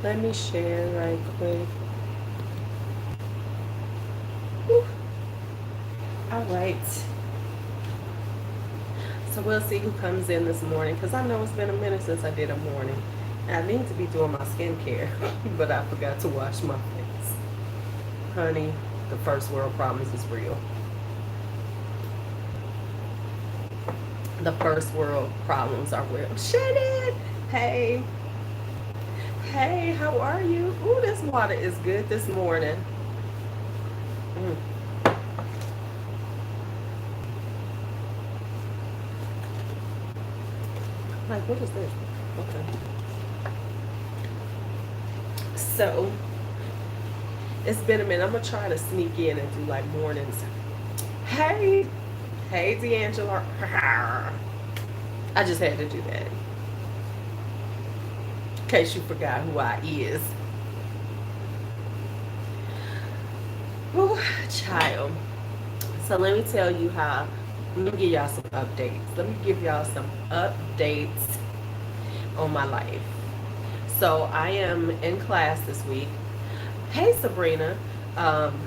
Let me share right quick. Whew. All right. So we'll see who comes in this morning, because I know it's been a minute since I did a morning. I need to be doing my skincare, but I forgot to wash my face. Honey, the first world problems is real. The first world problems are real. Shannon! Hey. Hey, how are you? Ooh, this water is good this morning. Mm. Like, what is this? Okay. So, it's been a minute. I'm going to try to sneak in and do like mornings. Hey. Hey, D'Angelo. I just had to do that. In case you forgot who I is. Ooh, child. So let me tell you how. Let me give y'all some updates. Let me give y'all some updates on my life. So I am in class this week. Hey, Sabrina. Um,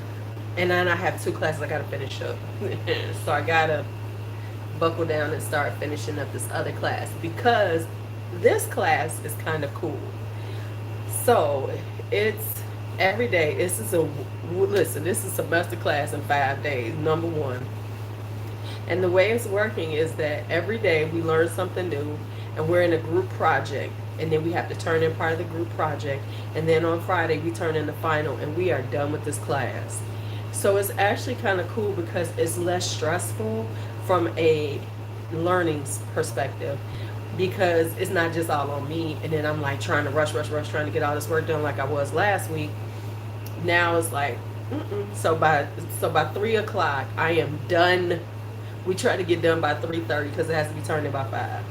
and then I have two classes I gotta finish up. So I gotta buckle down and start finishing up this other class, because this class is kind of cool. So it's every day. This is a listen. This is semester class in 5 days. Number one. And the way it's working is that every day we learn something new, and we're in a group project, and then we have to turn in part of the group project, and then on Friday we turn in the final, and we are done with this class. So it's actually kind of cool because it's less stressful from a learning perspective, because it's not just all on me, and then I'm like trying to rush, trying to get all this work done like I was last week. Now it's like, so by 3 o'clock I am done. We try to get done by 3:30 because it has to be turned in by 5.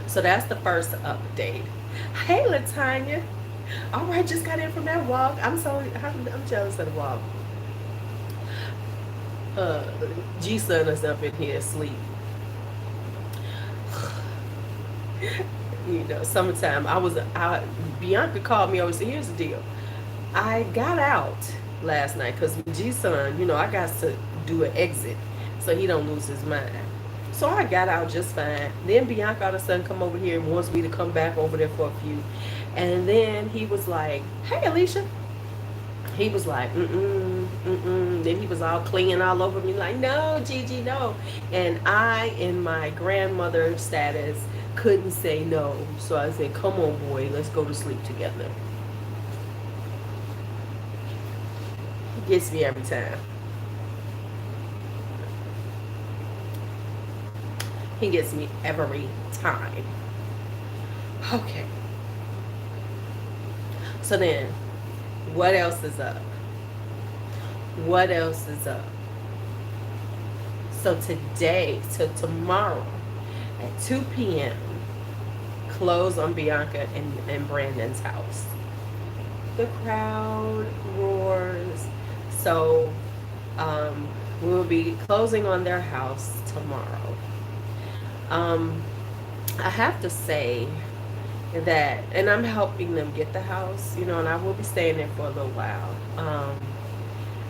So that's the first update. Hey, Latanya. All right, just got in from that walk. I'm jealous of the walk. Uh, G-Sun is up in here asleep. Summertime. Bianca called me over. So here's the deal. I got out last night because G-Sun, I got to do an exit so he don't lose his mind. So I got out just fine. Then Bianca all of a sudden come over here and wants me to come back over there for a few. And then he was like, hey, Alicia. He was like, Then he was all clinging all over me like, no, Gigi, no. And I, in my grandmother status, couldn't say no. So I said, come on, boy, let's go to sleep together. He gets me every time. He gets me every time. Okay. So then, what else is up? What else is up? So tomorrow at 2 p.m., close on Bianca and Brandon's house. The crowd roars. So we'll be closing on their house tomorrow. I have to say that, and I'm helping them get the house, and I will be staying there for a little while.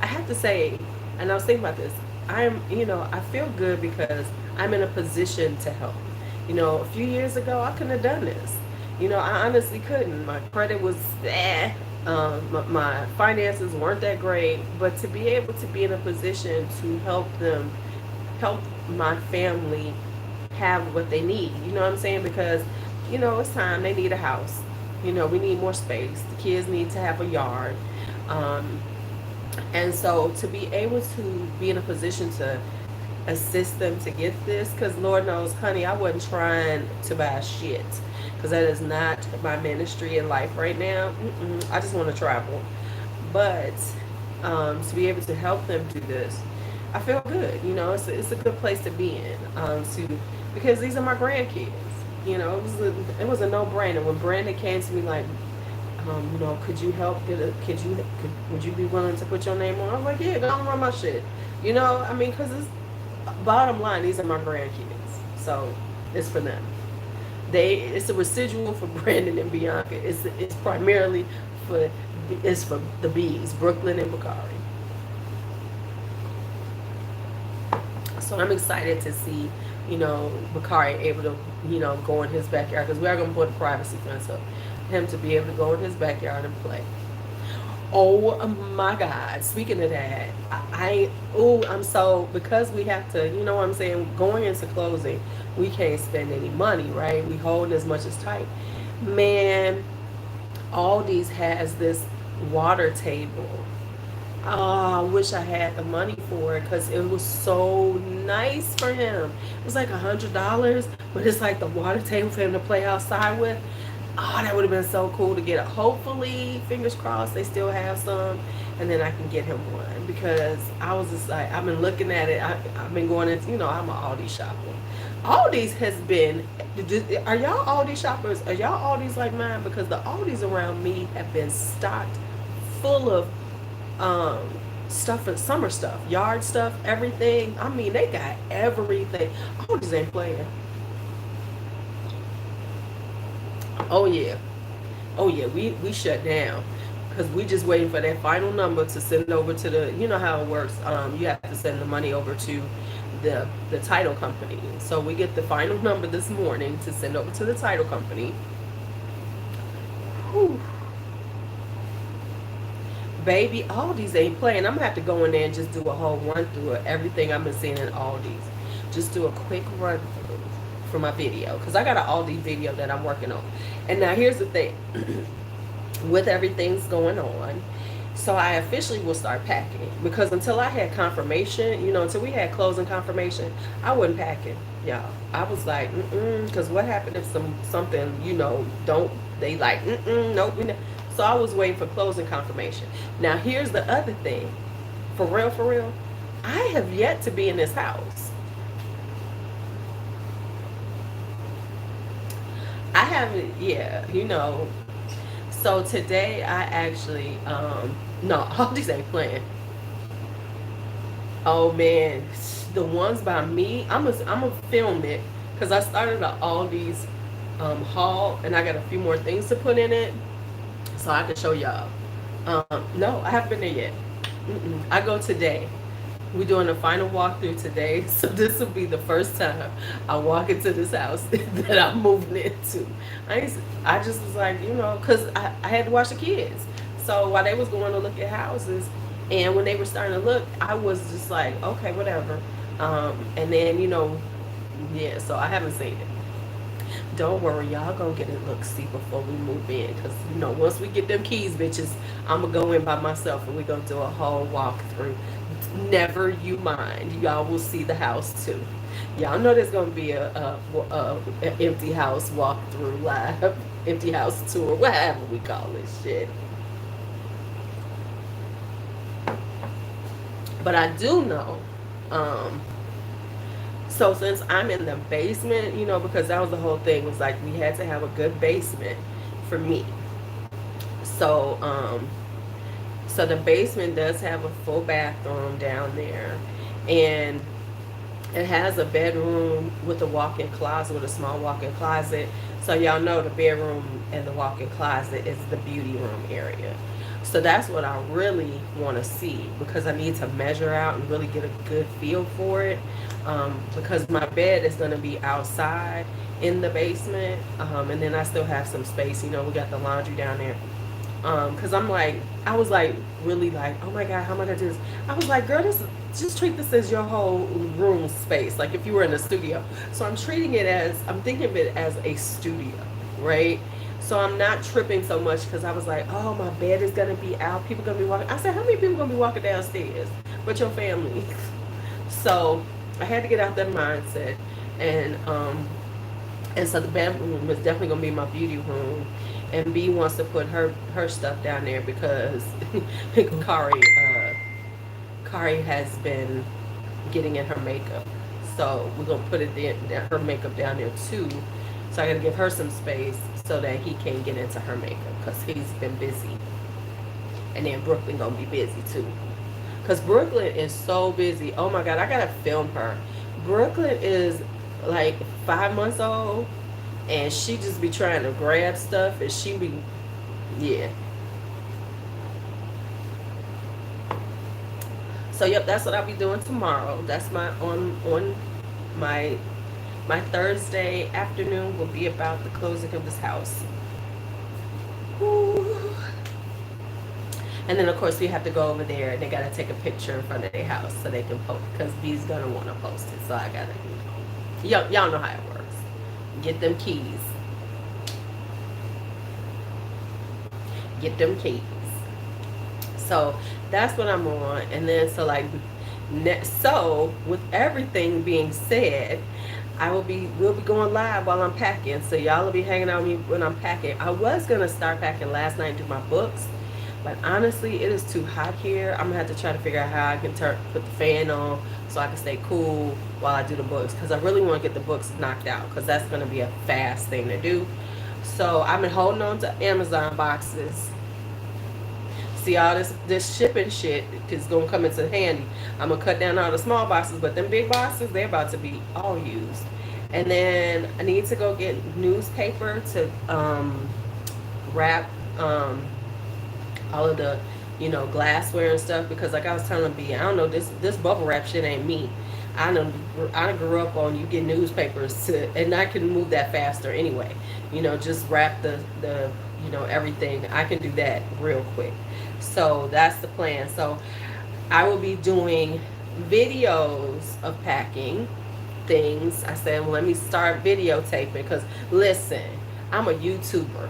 I have to say, and I was thinking about this, I feel good because I'm in a position to help. A few years ago, I couldn't have done this. I honestly couldn't. My credit was my finances weren't that great, but to be able to be in a position to help my family have what they need, you know what I'm saying? Because, it's time. They need a house. We need more space. The kids need to have a yard. And so to be able to be in a position to assist them to get this, because Lord knows, honey, I wasn't trying to buy shit, because that is not my ministry in life right now. I just want to travel. But to be able to help them do this, I feel good. It's a good place to be in, because these are my grandkids. It was a no-brainer when Brandon came to me like, could you help would you be willing to put your name on? I was like, yeah, go on, run my shit. Because it's bottom line, these are my grandkids, so it's for them. It's a residual for Brandon and Bianca. It's primarily for it's for the B's, Brooklyn and Bakari. So I'm excited to see, Bakari able to, go in his backyard, because we are going to put a privacy fence up, him to be able to go in his backyard and play. Oh my God! Speaking of that, I'm so, because we have to, you know what I'm saying. Going into closing, we can't spend any money, right? We holding as much as tight. Man, Aldi's has this water table. Oh, I wish I had the money for it, because it was so nice for him. It was like $100, but it's like the water table for him to play outside with. Oh, that would have been so cool to get it. Hopefully, fingers crossed, they still have some, and then I can get him one, because I was just like, I've been looking at it. I've been going into, I'm an Aldi shopper. Aldi's has been, are y'all Aldi shoppers? Are y'all Aldi's like mine? Because the Aldi's around me have been stocked full of stuff, and summer stuff, yard stuff, everything. I mean, they got everything. Aldi's ain't playing. Oh yeah. Oh yeah, we shut down, because we just waiting for that final number to send over to the, you know how it works. You have to send the money over to the title company. So we get the final number this morning to send over to the title company. Whew. Baby, Aldi's ain't playing. I'm gonna have to go in there and just do a whole run through of everything I've been seeing in Aldi's. Just do a quick run through for my video, because I got an Aldi video that I'm working on. And now here's the thing, with everything's going on, so I officially will start packing, because until I had confirmation, until we had closing confirmation, I wasn't packing, y'all. I was like, because what happened if something, don't, they like, nope. So I was waiting for closing confirmation. Now here's the other thing, for real, I have yet to be in this house. I haven't, yeah, So today I actually, no, all these ain't playing. Oh man, the ones by me, I'm gonna film it, because I started all these haul, and I got a few more things to put in it, so I can show y'all. No, I haven't been there yet. I go today. We're doing a final walkthrough today, so this will be the first time I walk into this house that I'm moving into. I just was like, because I had to watch the kids. So while they was going to look at houses, and when they were starting to look, I was just like, okay, whatever. And then, yeah, so I haven't seen it. Don't worry, y'all gonna get a look-see before we move in, because once we get them keys, bitches, I'm gonna go in by myself, and we're gonna do a whole walkthrough. Never you mind, y'all will see the house too. Y'all know there's gonna be a empty house walkthrough live, empty house tour, whatever we call this shit. But I do know, so since I'm in the basement, because that was the whole thing, was like we had to have a good basement for me. So so the basement does have a full bathroom down there, and it has a bedroom with a walk-in closet, with a small walk-in closet. So y'all know the bedroom and the walk-in closet is the beauty room area. So that's what I really want to see, because I need to measure out and really get a good feel for it. Because my bed is going to be outside in the basement, and then I still have some space. We got the laundry down there. Because I was like, really like, oh my God, how am I going to do this? I was like, girl, just treat this as your whole room space, like if you were in a studio. So I'm thinking of it as a studio, right? So I'm not tripping so much, because I was like, oh, my bed is going to be out. People going to be walking. I said, how many people going to be walking downstairs but your family? So I had to get out that mindset. And so the bedroom is definitely going to be my beauty room. And B wants to put her stuff down there, because Kari has been getting in her makeup. So we're going to put her makeup down there too. So I got to give her some space so that he can get into her makeup, because he's been busy. And then Brooklyn going to be busy too. Because Brooklyn is so busy. Oh my God, I got to film her. Brooklyn is like 5 months old, and she just be trying to grab stuff, and she be, yeah. So yep, that's what I'll be doing tomorrow. That's my on my my Thursday afternoon will be about the closing of this house. Ooh. And then of course we have to go over there and they gotta take a picture in front of their house so they can post, because B's gonna want to post it. So I gotta, y'all know how it works. Get them keys. Get them keys. So that's what I'm on. And then so like so with everything being said, we'll be going live while I'm packing. So y'all will be hanging out with me when I'm packing. I was gonna start packing last night and do my books, but honestly it is too hot here. I'm gonna have to try to figure out how I can put the fan on so I can stay cool while I do the books, because I really want to get the books knocked out, because that's gonna be a fast thing to do. So I've been holding on to Amazon boxes. See, all this shipping shit is gonna come into handy. I'm gonna cut down all the small boxes, but them big boxes, they're about to be all used. And then I need to go get newspaper to wrap all of the, glassware and stuff, because like I was telling B, I don't know, this bubble wrap shit ain't me. I grew up on, you get newspapers and I can move that faster anyway. Just wrap the everything. I can do that real quick. So that's the plan. So I will be doing videos of packing things. I said, well, let me start videotaping, because listen, I'm a YouTuber,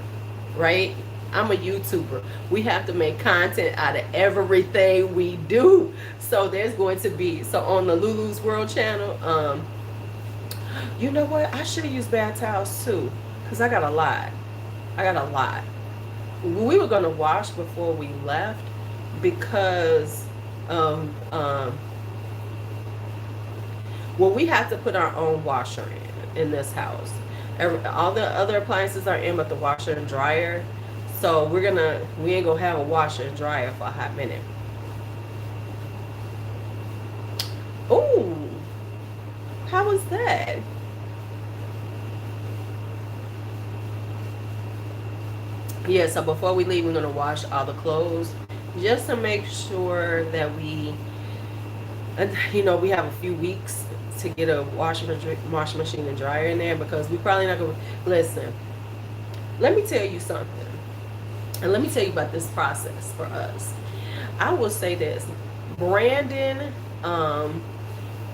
right? I'm a YouTuber. We have to make content out of everything we do. So there's going to be, so on the Lulu's World channel, you know what? I should have used bath towels too, because I got a lot. We were going to wash before we left because well, we have to put our own washer in this house. All the other appliances are in, but the washer and dryer. So we ain't gonna have a washer and dryer for a hot minute. Ooh, how was that? Yeah, so before we leave, we're gonna wash all the clothes just to make sure that we have a few weeks to get a washing machine and dryer in there, because we probably not gonna listen. Let me tell you something, and let me tell you about this process for us. I will say this: Brandon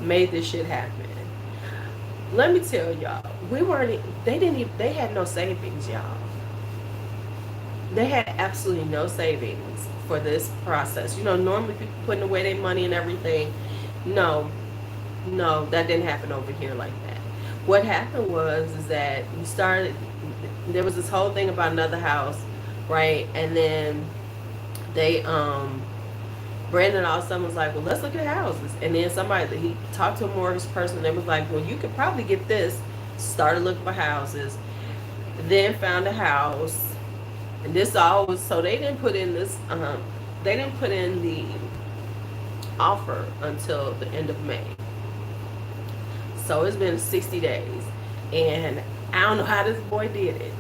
made this shit happen. Let me tell y'all, they had no savings, y'all. They had absolutely no savings for this process. Normally people putting away their money and everything. No, that didn't happen over here like that. What happened is that there was this whole thing about another house, right? And then they, Brandon all of a sudden was like, well, let's look at houses. And then he talked to a mortgage person, and they was like, well, you could probably get this. Started looking for houses, then found a house. And this all was, so they didn't put in this, they didn't put in the offer until the end of May. So it's been 60 days. And I don't know how this boy did it.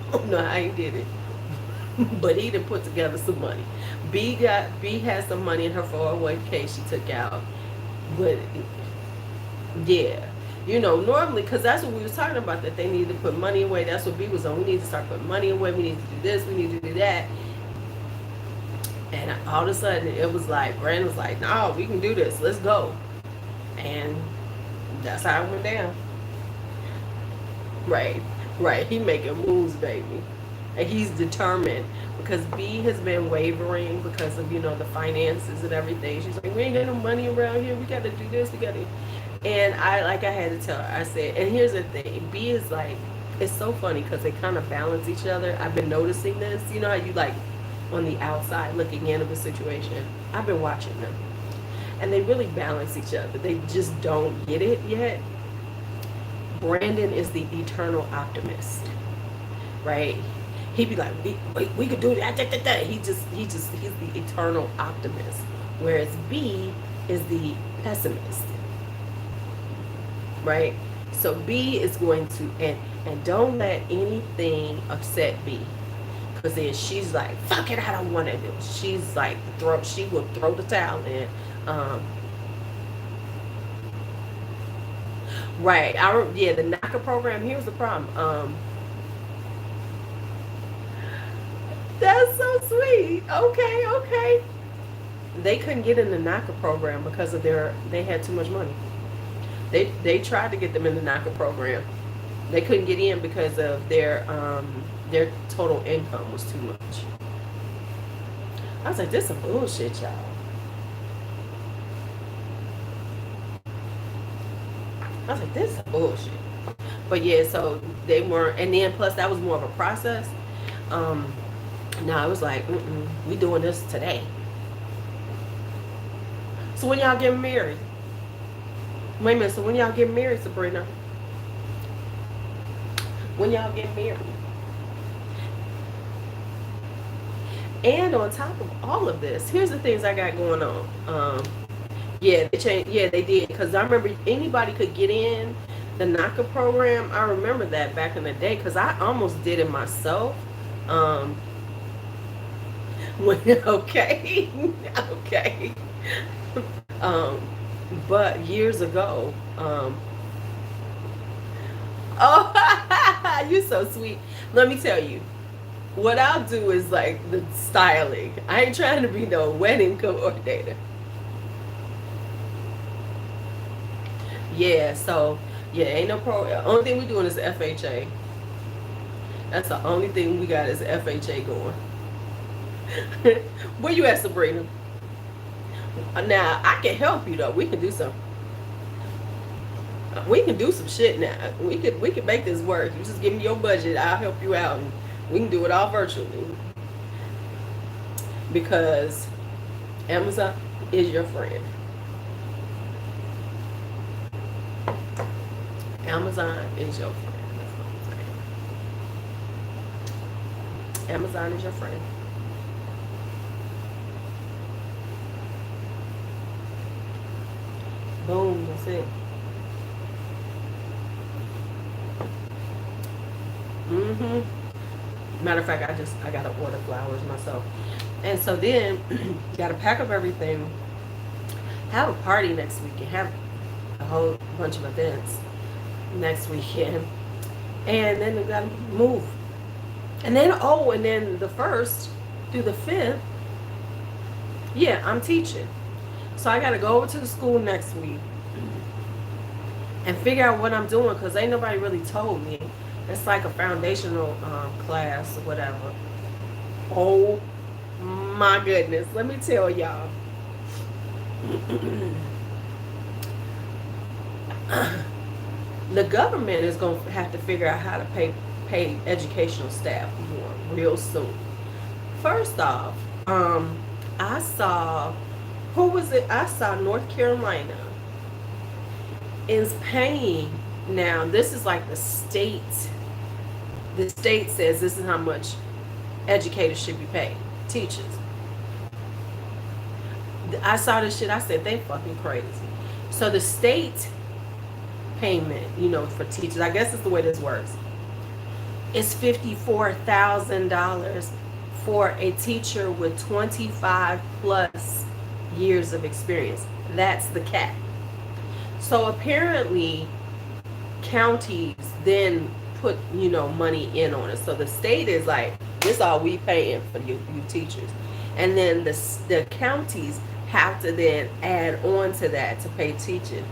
I don't know how he did it. But he done put together some money. B has some money in her 401k she took out. But yeah. Normally, because that's what we was talking about, that they need to put money away. That's what B was on. We need to start putting money away. We need to do this. We need to do that. And all of a sudden, it was like, Brandon was like, no, we can do this. Let's go. And that's how it went down. Right. He making moves, baby. And he's determined, because B has been wavering because of, the finances and everything. She's like, we ain't got no money around here. We got to do this. We got to. And I had to tell her, I said, and here's the thing, B is like, it's so funny because they kind of balance each other. I've been noticing this. You know how you like on the outside looking into the situation? I've been watching them. And they really balance each other. They just don't get it yet. Brandon is the eternal optimist, right? He'd be like, we could do that. He's the eternal optimist. Whereas B is the pessimist. Right? So B is going to, and don't let anything upset B. Because then she's like, fuck it, I don't want to do it. She's like, she will throw the towel in. Um, right. Yeah, the NACA program, here's the problem. That's so sweet. Okay, okay. They couldn't get in the NACA program because of they had too much money. They tried to get them in the NACA program. They couldn't get in because of their total income was too much. I was like, this is some bullshit, y'all. I was like, this is bullshit. But yeah, so they weren't, and then plus that was more of a process. Now it was like, we doing this today. So when y'all get married? Wait a minute, so when y'all get married, Sabrina? When y'all get married? And on top of all of this, here's the things I got going on. Yeah, they changed. Yeah, they did. Because I remember anybody could get in the NACA program. I remember that back in the day because I almost did it myself. Okay, okay. But years ago, oh, you're so sweet. Let me tell you, what I'll do is like the styling. I ain't trying to be no wedding coordinator. Yeah, so yeah, ain't no pro. Only thing we doing is FHA. That's the only thing we got is FHA going. Where you at, Sabrina? Now I can help you though. We can do some. We can do some shit now. We can make this work. You just give me your budget. I'll help you out, and we can do it all virtually. Because Amazon is your friend. Amazon is your friend. That's what I'm saying. Amazon is your friend. Boom, that's it. Matter of fact, I gotta order flowers myself. And so then gotta pack up everything, have a party next week, and have a whole bunch of events next weekend. And then we gotta move. And then and then the 1st through the 5th, yeah, I'm teaching. So I gotta go over to the school next week and figure out what I'm doing because ain't nobody really told me. It's like a foundational class or whatever. Oh my goodness. Let me tell y'all. The government is going to have to figure out how to pay educational staff more real soon. First off, I saw, who was it? I saw North Carolina is paying, now this is like the state says this is how much educators should be paid, teachers. I saw this shit, I said they fucking crazy. So the state payment, for teachers, I guess it's the way this works, it's $54,000 for a teacher with 25 plus years of experience. That's the cap. So apparently counties then put, money in on it. So the state is like, this all we paying for you teachers. And then the counties have to then add on to that to pay teachers.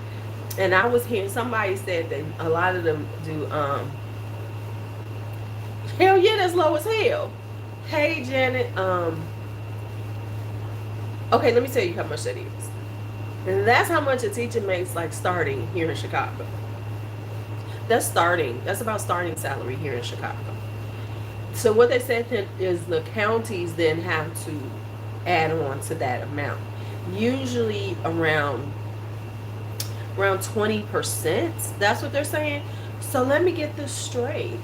And I was hearing somebody said that a lot of them do, hell yeah, that's low as hell. Hey, Janet, okay, let me tell you how much that is. And that's how much a teacher makes, like, starting here in Chicago. That's about starting salary here in Chicago. So what they said is the counties then have to add on to that amount. Usually around 20%. That's what they're saying. So let me get this straight.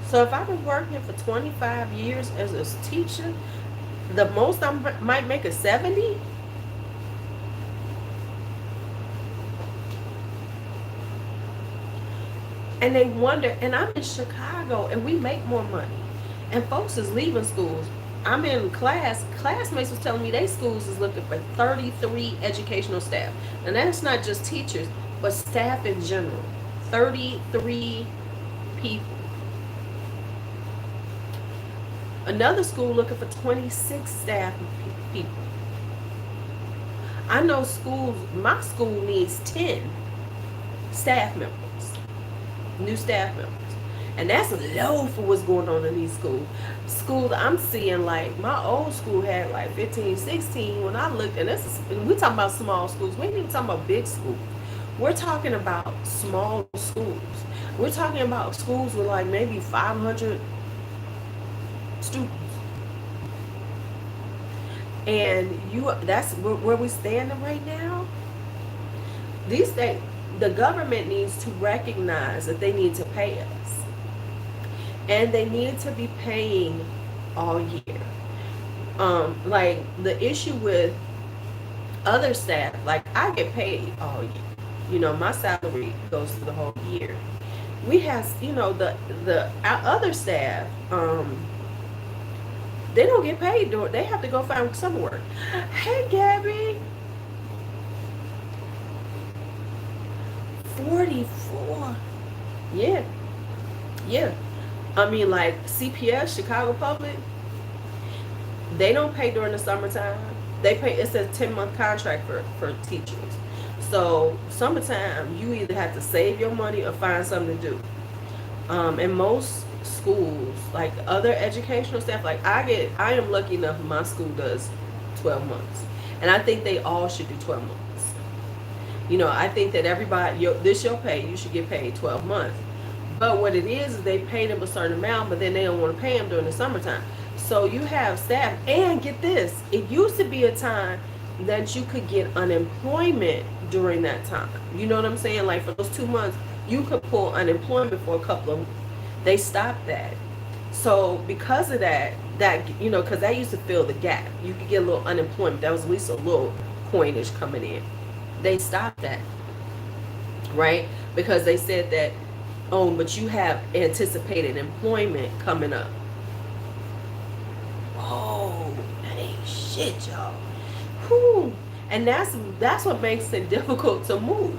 So if I've been working for 25 years as a teacher, the most I might make is 70. And they wonder, and I'm in Chicago and we make more money. And folks is leaving schools. I'm in class. Classmates was telling me they schools is looking for 33 educational staff. And that's not just teachers, but staff in general. 33 people. Another school looking for 26 staff people. I know schools, my school needs 10 staff members, new staff members. And that's low for what's going on in these schools. Schools I'm seeing, like, my old school had like 15, 16. When I looked, and we're talking about small schools. We ain't even talking about big schools. We're talking about small schools. We're talking about schools with like maybe 500 students. And that's where we're standing right now. These days, the government needs to recognize that they need to pay us. And they need to be paying all year. Like the issue with other staff, like I get paid all year. You know, my salary goes through the whole year. We have, you know, our other staff, they don't get paid. They have to go find summer work. Hey, Gabby. 44. Yeah. Yeah. I mean, like CPS, Chicago Public, they don't pay during the summertime. They pay, it's a 10-month contract for teachers. So summertime, you either have to save your money or find something to do. And most schools, like other educational staff, like I am lucky enough my school does 12 months. And I think they all should do 12 months. You know, I think that everybody, this your pay, you should get paid 12 months. But what it is they pay them a certain amount, but then they don't want to pay them during the summertime. So you have staff, and get this, it used to be a time that you could get unemployment during that time. You know what I'm saying? Like for those 2 months, you could pull unemployment for a couple of, they stopped that. So because of that, you know, because that used to fill the gap. You could get a little unemployment. That was at least a little coinage coming in. They stopped that, right? Because they said that, oh, but you have anticipated employment coming up. Oh, that ain't shit, y'all. Whew. And that's what makes it difficult to move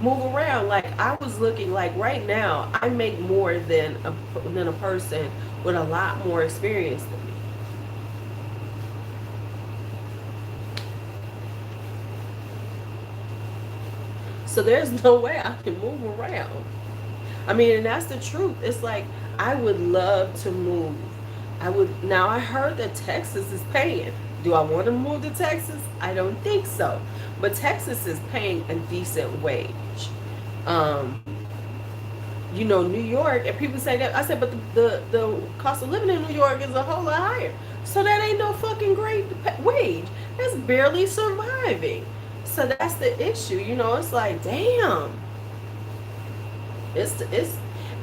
around. Like I was looking, like right now, I make more than a person with a lot more experience than me. So there's no way I can move around. I mean, and that's the truth. It's like I would love to move. Now I heard that Texas is paying. Do I want to move to Texas? I don't think so. But Texas is paying a decent wage. You know, New York, and people say that. I said, but the cost of living in New York is a whole lot higher. So that ain't no fucking great wage. That's barely surviving. So that's the issue. You know, it's like, damn. It's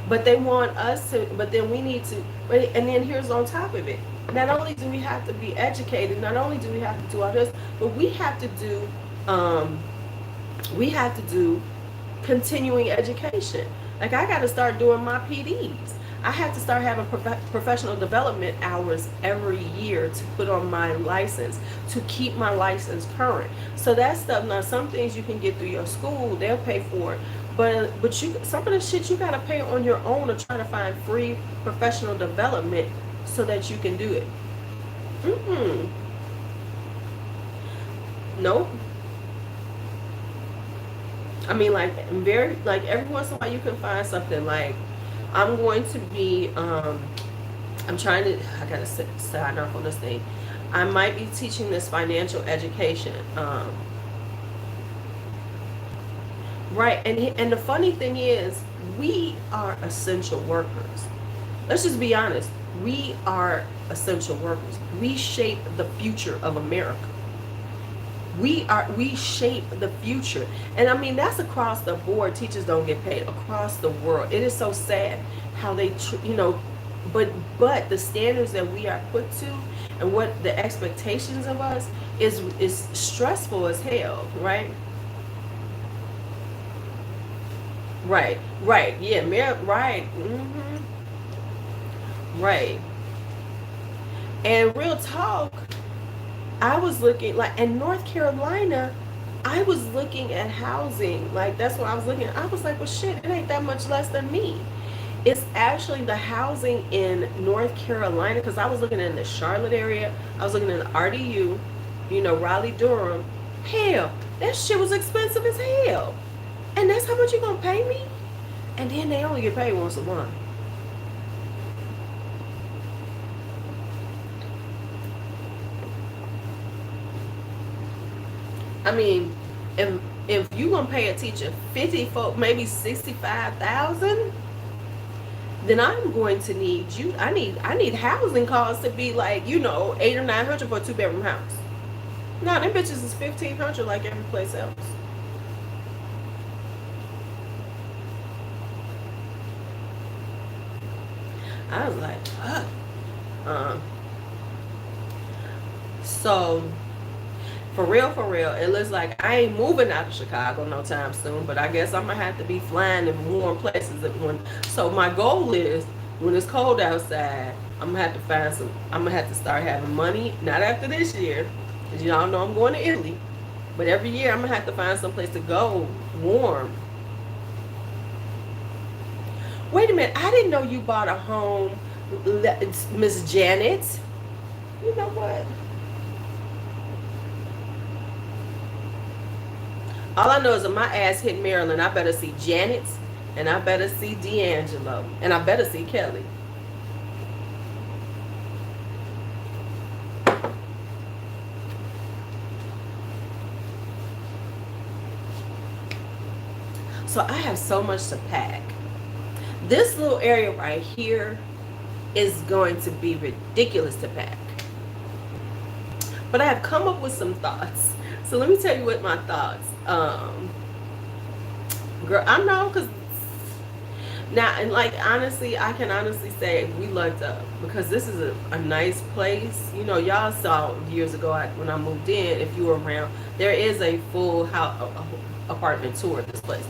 but they want us to, but then we need to, and then here's on top of it. Not only do we have to be educated, not only do we have to do all this, but we have to do continuing education. Like I got to start doing my PDs. I have to start having professional development hours every year to put on my license, to keep my license current. So that stuff, now some things you can get through your school, they'll pay for it. But you, some of the shit you gotta pay on your own to try to find free professional development so that you can do it. Nope. I mean, like every once in a while you can find something. Like I'm going to be I gotta sign off on this thing. I might be teaching this financial education. Right, and the funny thing is, we are essential workers. Let's just be honest. We are essential workers. We shape the future of America. We shape the future. And I mean, that's across the board. Teachers don't get paid across the world. It is so sad how they, you know, but the standards that we are put to and what the expectations of us is stressful as hell, right? Right, right, yeah, right, right. And real talk, I was looking like in North Carolina, I was looking at housing. Like that's what I was looking at. I was like, well shit, it ain't that much less than me. It's actually the housing in North Carolina, because I was looking in the Charlotte area, I was looking in the RDU, Raleigh, Durham. Hell, that shit was expensive as hell. And that's how much you gonna pay me? And then they only get paid once a month. I mean, if you gonna pay a teacher 54, maybe 65,000, then I'm going to need you. I need housing costs to be like 800 or 900 for a 2-bedroom house. No, them bitches is 1,500 like every place else. I was like, fuck. Um, so for real, it looks like I ain't moving out of Chicago no time soon. But I guess I'm gonna have to be flying in warm places at one. So my goal is when it's cold outside, I'm gonna have to find some. I'm gonna have to start having money. Not after this year, because y'all know I'm going to Italy. But every year I'm gonna have to find some place to go warm. Wait a minute, I didn't know you bought a home, Miss Janet. You know what? All I know is if my ass hit Maryland, I better see Janet, and I better see D'Angelo, and I better see Kelly. So I have so much to pack. This little area right here is going to be ridiculous to pack. But I have come up with some thoughts. So let me tell you what my thoughts. Girl, I know, because now, and like honestly, I can honestly say we lucked up, because this is a nice place. Y'all saw years ago when I moved in, if you were around, there is a full house apartment tour of this place.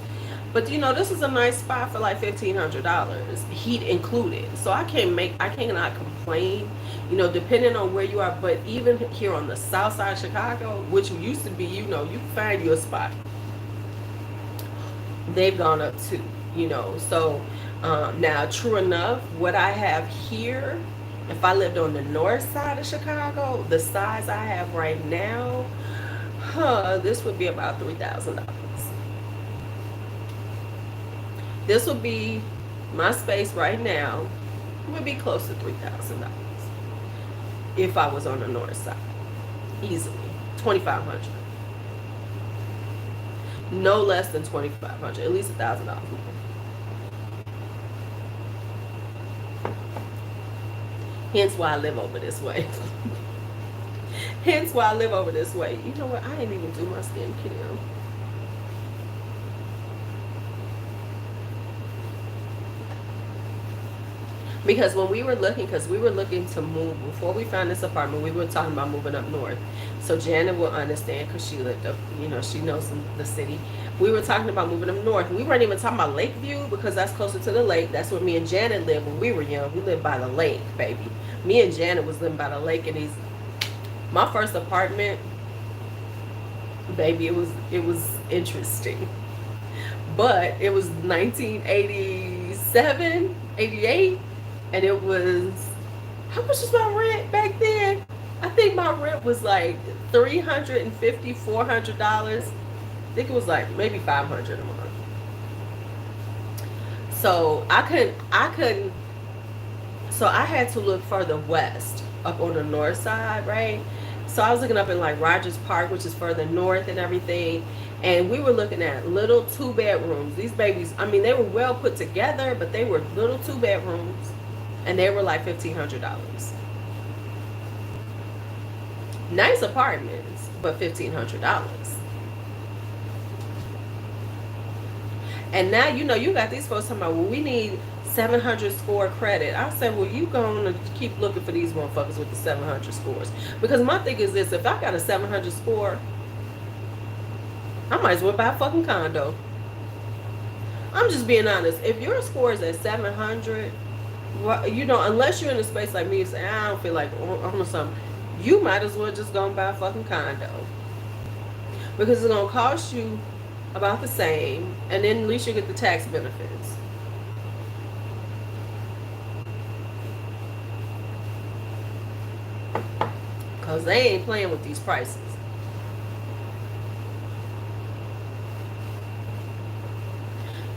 But this is a nice spot for like $1,500, heat included. So I cannot complain, depending on where you are. But even here on the south side of Chicago, which used to be, you can find you a spot. They've gone up too, So now, true enough, what I have here, if I lived on the north side of Chicago, the size I have right now, this would be about $3,000. This would be my space right now. Would be close to $3,000 if I was on the north side, easily 2,500. No less than 2,500, at least $1,000 more. Hence why I live over this way. Hence why I live over this way. You know what? I didn't even do my skincare. Because when we were looking, to move, before we found this apartment, we were talking about moving up north. So Janet will understand, because she lived up, she knows the city. We were talking about moving up north. We weren't even talking about Lakeview, because that's closer to the lake. That's where me and Janet lived when we were young. We lived by the lake, baby. Me and Janet was living by the lake, and my first apartment, baby, it was interesting. But it was 1987, 88. And it was, how much was my rent back then? I think my rent was like $350, $400. I think it was like maybe $500 a month. So I couldn't. So I had to look further west, up on the north side, right? So I was looking up in like Rogers Park, which is further north and everything. And we were looking at little 2-bedrooms. These babies, I mean, they were well put together, but they were little 2-bedrooms. And they were like $1,500. Nice apartments, but $1,500. And now, you got these folks talking about, well, we need 700 score credit. I said, well, you going to keep looking for these motherfuckers with the 700 scores. Because my thing is this, if I got a 700 score, I might as well buy a fucking condo. I'm just being honest. If your score is at 700, well, you know, unless you're in a space like me, you say, I don't feel like owning something, you might as well just go and buy a fucking condo. Because it's going to cost you about the same, and then at least you get the tax benefits. Because they ain't playing with these prices.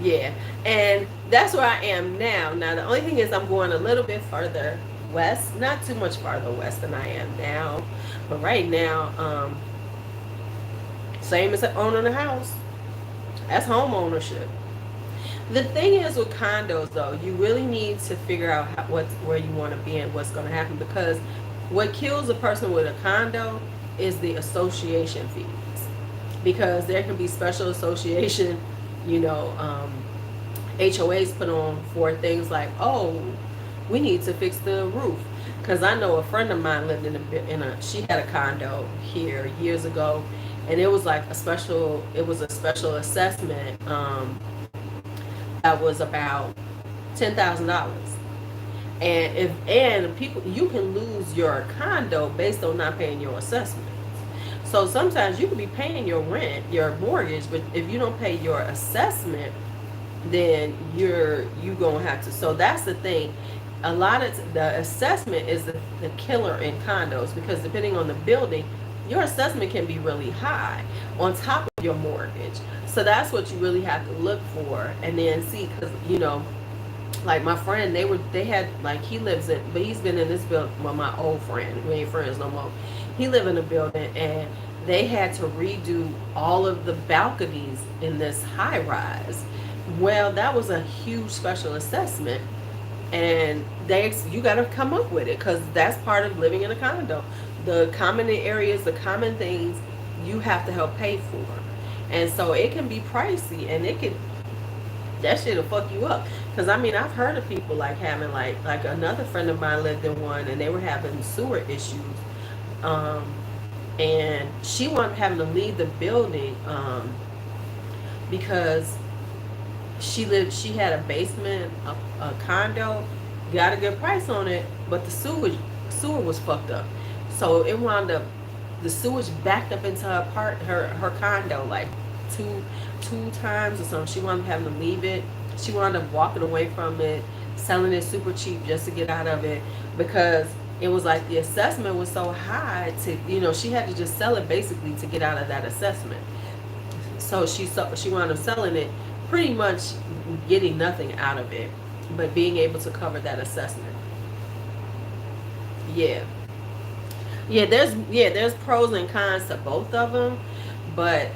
Yeah, and that's where I am now. Now, the only thing is I'm going a little bit further west, not too much farther west than I am now. But right now, same as owning a house. That's home ownership. The thing is with condos, though, you really need to figure out where you want to be and what's going to happen, because what kills a person with a condo is the association fees, because there can be special association, you know, HOAs put on for things like, oh, we need to fix the roof. Because I know a friend of mine lived she had a condo here years ago, and it was like a special assessment that was about $10,000. And people, you can lose your condo based on not paying your assessments. So sometimes you could be paying your rent, your mortgage, but if you don't pay your assessment, then you gonna have to. So that's the thing. A lot of the assessment is the killer in condos, because depending on the building, your assessment can be really high on top of your mortgage. So that's what you really have to look for, and then see, because you know, like my friend, they had, like, he lives in, but he's been in this building. Well, my old friend, we ain't friends no more. He lived in a building, and they had to redo all of the balconies in this high rise. Well, that was a huge special assessment, and you got to come up with it, because that's part of living in a condo. The common areas, the common things, you have to help pay for, and so it can be pricey, and that shit'll fuck you up. Because I mean, I've heard of people like having like another friend of mine lived in one, and they were having sewer issues, and she wound up having to leave the building because she had a basement, a condo, got a good price on it, but the sewer was fucked up. So it wound up, the sewage backed up into her condo like two times or something. She wound up having to leave it. She wound up walking away from it, selling it super cheap just to get out of it, because it was like the assessment was so high to, you know, she had to just sell it basically to get out of that assessment. So she wound up selling it, pretty much getting nothing out of it, but being able to cover that assessment. Yeah. There's pros and cons to both of them, but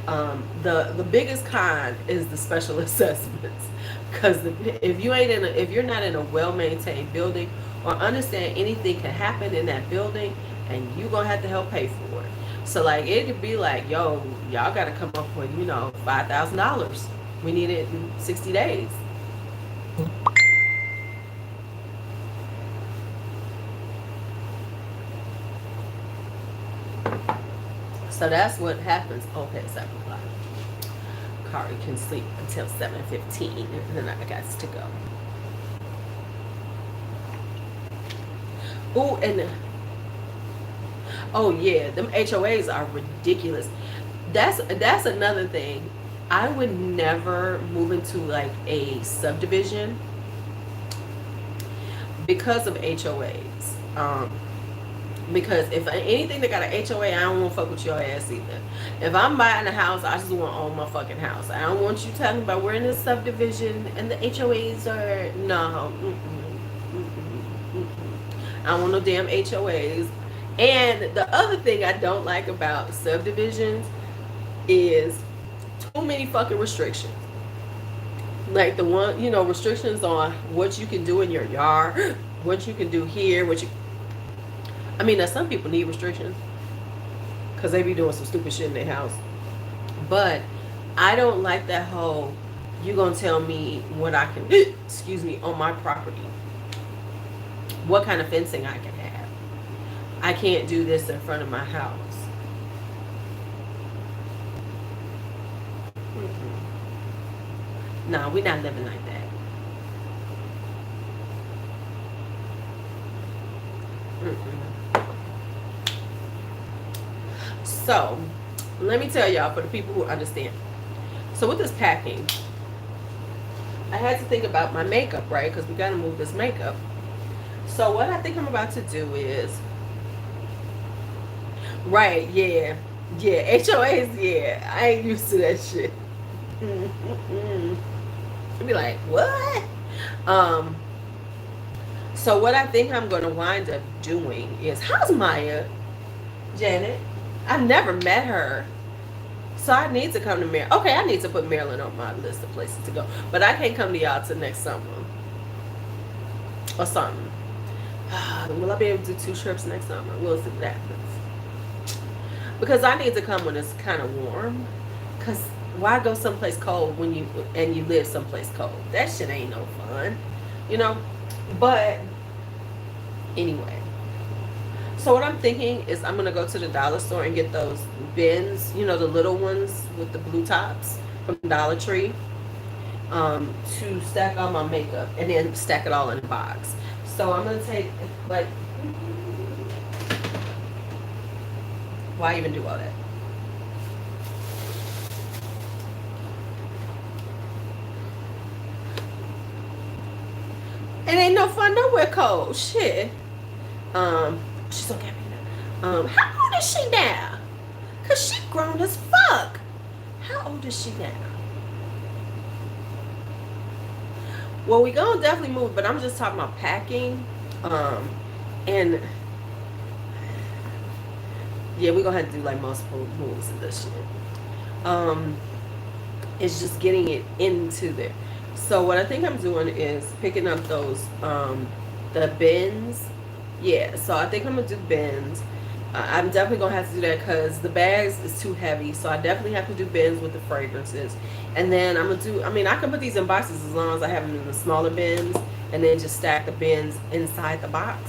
the biggest con is the special assessments, because if you're not in a well-maintained building, or understand anything can happen in that building, and you gonna have to help pay for it. So like, it could be like, yo, y'all gotta come up with, you know, $5,000. We need it in 60 days. So that's what happens. Okay, 7 o'clock. Kari can sleep until 7:15, and then I got to go. Oh yeah, them HOAs are ridiculous. That's another thing. I would never move into like a subdivision because of HOAs. Because if anything that got an HOA, I don't want to fuck with your ass either. If I'm buying a house, I just want to own my fucking house. I don't want you talking about we're in this subdivision and the HOAs are, no. I don't want no damn HOAs. And the other thing I don't like about subdivisions is too many fucking restrictions. Like the one, you know, restrictions on what you can do in your yard, what you can do here, I mean, now some people need restrictions because they be doing some stupid shit in their house. But I don't like that whole, you gonna tell me what I can, excuse me, on my property. What kind of fencing I can have. I can't do this in front of my house. No, we're not living like that. Mm-mm. So, let me tell y'all, for the people who understand. So with this packing, I had to think about my makeup, right? Because we got to move this makeup. So what I think I'm about to do is, right, yeah, yeah, HOAs, yeah, I ain't used to that shit. I'd be like, what? Um, so what I think I'm gonna wind up doing is, how's Maya, Janet? I've never met her. So I need to come to Maryland. Okay, I need to put Maryland on my list of places to go. But I can't come to y'all till next summer. Or something. Will I be able to do 2 trips next summer? We'll see what happens. Because I need to come when it's kind of warm. Because why go someplace cold when you live someplace cold? That shit ain't no fun. You know? But anyway. So what I'm thinking is I'm going to go to the dollar store and get those bins, you know, the little ones with the blue tops from Dollar Tree, to stack all my makeup and then stack it all in a box. So I'm going to take, like, why even do all that? It ain't no fun nowhere cold. Shit. She's so happy now. How old is she now? Cause she grown as fuck. How old is she now? Well, we gonna definitely move, but I'm just talking about packing. And yeah, we're gonna have to do like multiple moves in this shit. It's just getting it into there. So what I think I'm doing is picking up those the bins. Yeah, so I think I'm gonna do bins. I'm definitely gonna have to do that because the bags is too heavy. So I definitely have to do bins with the fragrances. And then I'm gonna do, I mean, I can put these in boxes as long as I have them in the smaller bins and then just stack the bins inside the box.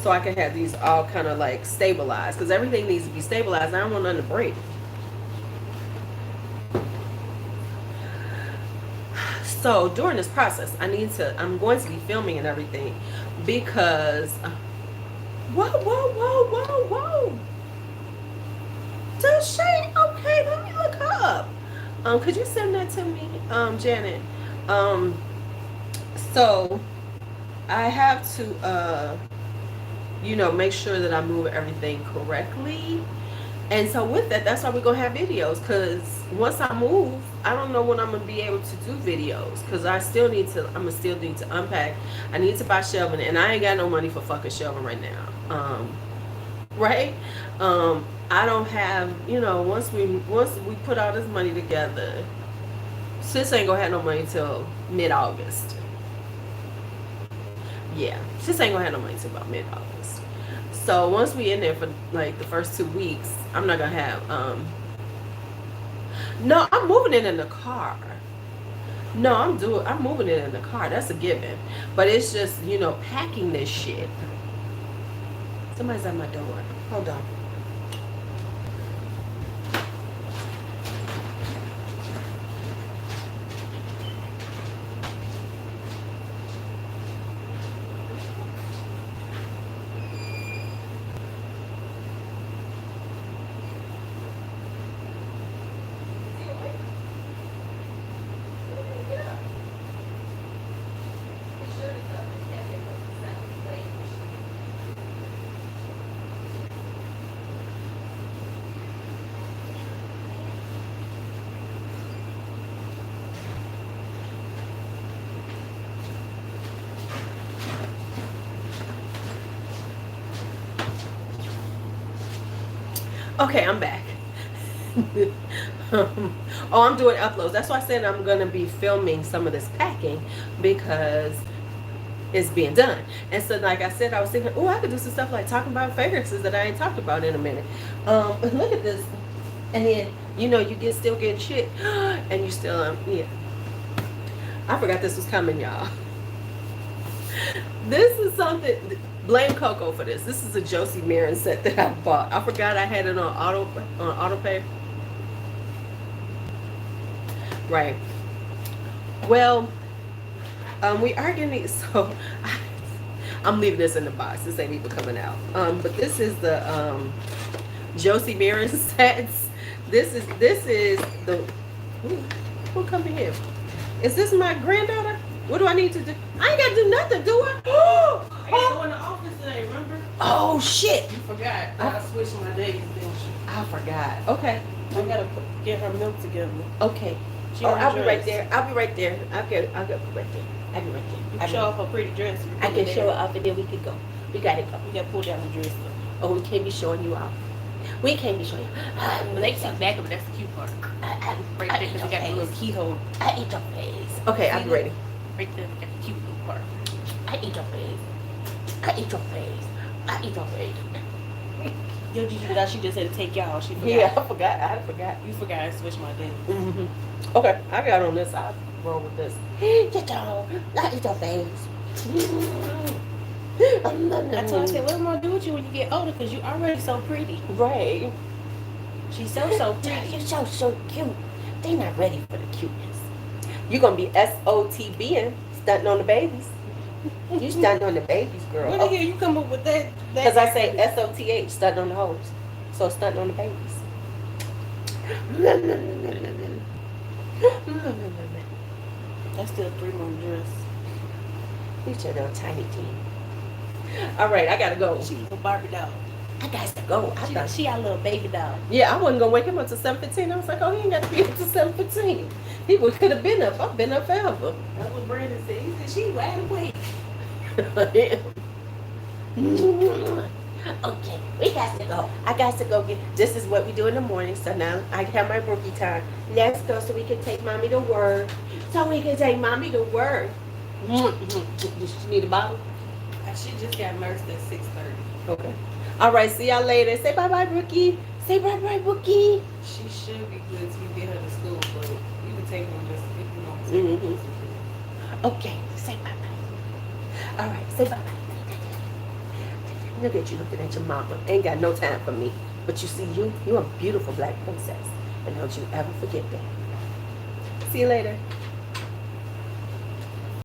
So I can have these all kind of like stabilized because everything needs to be stabilized. I don't want none to break. So during this process, I'm going to be filming and everything because, whoa. Does she? Okay, let me look her up. Could you send that to me, Janet? So I have to, make sure that I move everything correctly. And so with that, that's why we're going to have videos. Because once I move, I don't know when I'm going to be able to do videos. Because I'm still need to unpack. I need to buy shelving. And I ain't got no money for fucking shelving right now. Right? I don't have, once we put all this money together, sis ain't going to have no money till mid-August. Yeah. Sis ain't going to have no money till about mid-August. So once we in there for like the first 2 weeks, I'm not gonna have no, I'm moving it in the car. No, I'm moving it in the car. That's a given. But it's just, packing this shit. Somebody's at my door. Hold on. Okay, I'm back. I'm doing uploads. That's why I said I'm going to be filming some of this packing because it's being done. And so, like I said, I was thinking, I could do some stuff like talking about fragrances that I ain't talked about in a minute. Look at this. And then, you still get shit. And you still, yeah. I forgot this was coming, y'all. This is something... Blame Coco for this. This is a Josie Marin set that I bought. I forgot I had it on auto pay. Right. Well, we are getting so I'm leaving this in the box. This ain't even coming out. But this is the Josie Marin sets. This is the who come in here? Is this my granddaughter? What do I need to do? I ain't gotta do nothing, do I? I gotta go in the office today, remember? Oh shit! You forgot. I switched my days, didn't you? I forgot. Okay. I gotta get her milk together. Okay. I'll be right there. I'll be right there. I'll go right there. I'll be right there. You show off her pretty dress. I can show it off and then we can go. We gotta go. We gotta pull down the dress though. Oh, we can't be showing you off. We can't be showing you. They see back of it, that's the cute part. Right there, because we got the little keyhole. I eat your face. Okay, I'm ready. Right there, we got the cute little part. I eat your face. I eat your face. I eat your face. Yo, Gigi, that she just had to take y'all. She forgot. Yeah, I forgot. You forgot I switched my day. Mm-hmm. Okay, I got on this. I'll roll with this. Get down. I eat your face. I told her, I said, what am I gonna do with you when you get older? Because you already so pretty. Right. She's so pretty. You're so cute. They're not ready for the cuteness. You're gonna be SOTBing, stunting on the babies. You stunting on the babies, girl. Where the hell you come up with that? Because I say SOTH, stunting on the hoes. So stunting on the babies. That's still a 3-month dress. You your little tiny team. All right, I gotta go. She's a Barbie doll. I got to go. She our little baby doll. Yeah, I wasn't gonna wake him up to 7:15. I was like, oh, he ain't got to be up to 7:15. He could have been up. I've been up forever. That's what Brandon said. He said she wide awake. Okay, we got to go. I got to go get. This is what we do in the morning. So now I have my rookie time. Let's go so we can take mommy to work. So we can take mommy to work. Does she need a bottle? She just got nursed at 6:30. Okay. All right. See y'all later. Say bye bye, rookie. Say bye bye, rookie. She should be good till you get her to school, but you can take them just if you know. Mm-hmm. Okay. Say bye bye. All right. Say bye bye. Look at you looking at your mama. Ain't got no time for me. But you see, you're a beautiful black princess. And don't you ever forget that. See you later.